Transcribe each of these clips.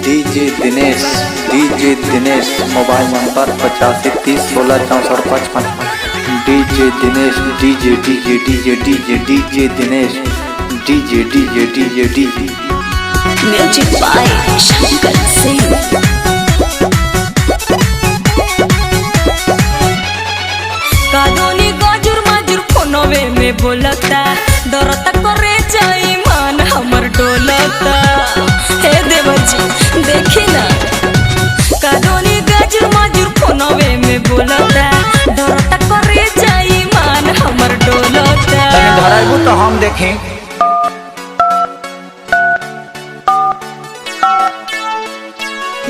DJ Dinesh mobile number 8530166455। DJ Dinesh DJ Dinesh DJ. Music by Shankar Singh. कादोनी गाजुर माजुर फोनवे में बोलता, डरता करे जाई मन हमर डोलता। हे देवर जी देखी ना, कादोनी गाजुर माजुर फोनवे में बोलता, डरता करे जाई मन हमर डोलता। धराइबू तो हम देखें।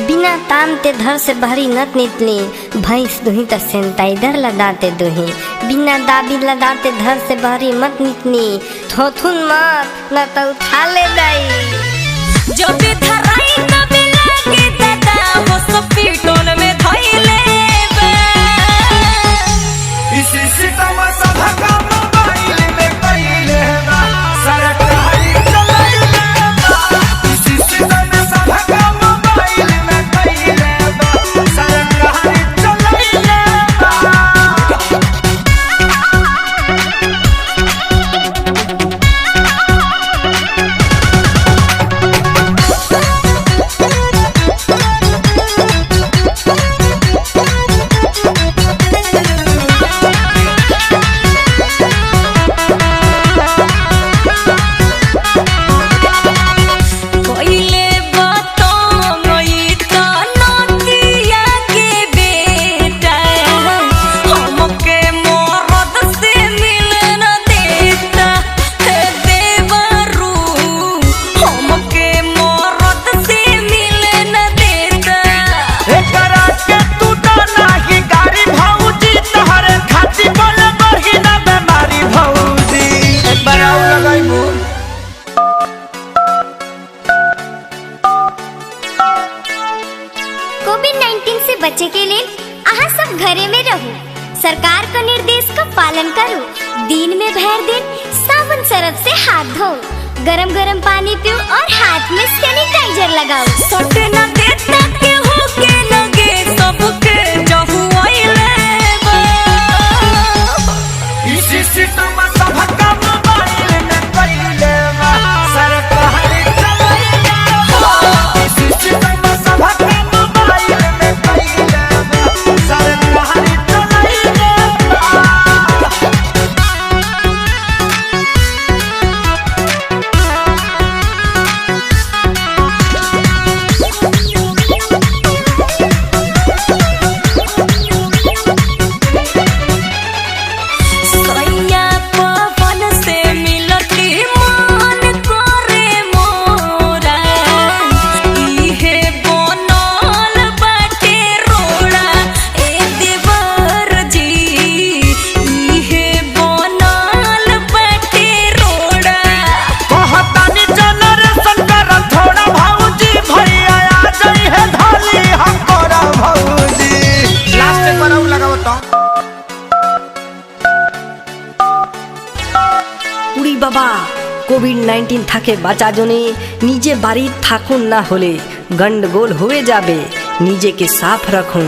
बिना ताम ते धर से भरी नत नितली, भैंस दुही त सेंटाइडर लगाते दुही। बिना दाबी लगाते धर से भरी मत नितनी, थोथुन मत न तो उठा ले दाई। जब भी धराई तभी लागे दादा, वो सब पीटोल में धइले बे। इसी सितम सब का मोबाइल में कइले बा, सरकारी चलाइले बा। इसी सितम सब का मोबाइल में कइले बा, सरकारी चलाइले बा। कोविड-19 से बचे के लिए आहा सब घरे में रहू। सरकार का निर्देश का पालन करो। दिन में भर दिन साबुन सरफ से हाथ धो, गरम गरम पानी पियो और हाथ में सैनिटाइजर लगाओ। सटे न देता के हो के लगे सबके जहु आइले बा। इसी सितम सब का मोबाइल में कइले बा, सरकारी चलाइले बा। इसी सितम सब का मोबाइल में कइले बा, सरकारी चलाइले बा। सैया पवन से मिलती मन करे मोरा, इहे बनल बाटे रोड़ा। ए देवर जी इहे बनल बाटे रोड़ा। कहतानी जनरेशन कर थोड़ा भौजी, भैया आ जाई है धाली हमारा भौजी। लास्ट पर लगाओ तो উড়ি বাবা কোভিড-19 থাকে বাঁচা জনে নিজে বাড়ি থাকুন, না হলে গন্ডগোল হয়ে যাবে। নিজেকে সাফ রাখুন।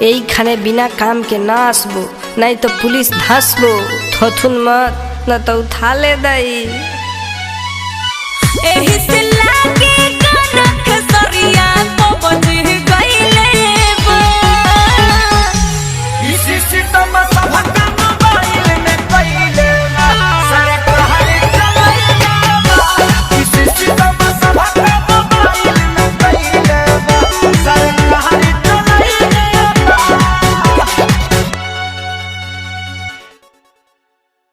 এইখানে বিনা কাম के ना আসবো, নাই তো পুলিশ ধাসবো। থথুন মত না তো উঠালে দাই। एही से लागे कनक सरिया पवन गइले बा। इसी सितम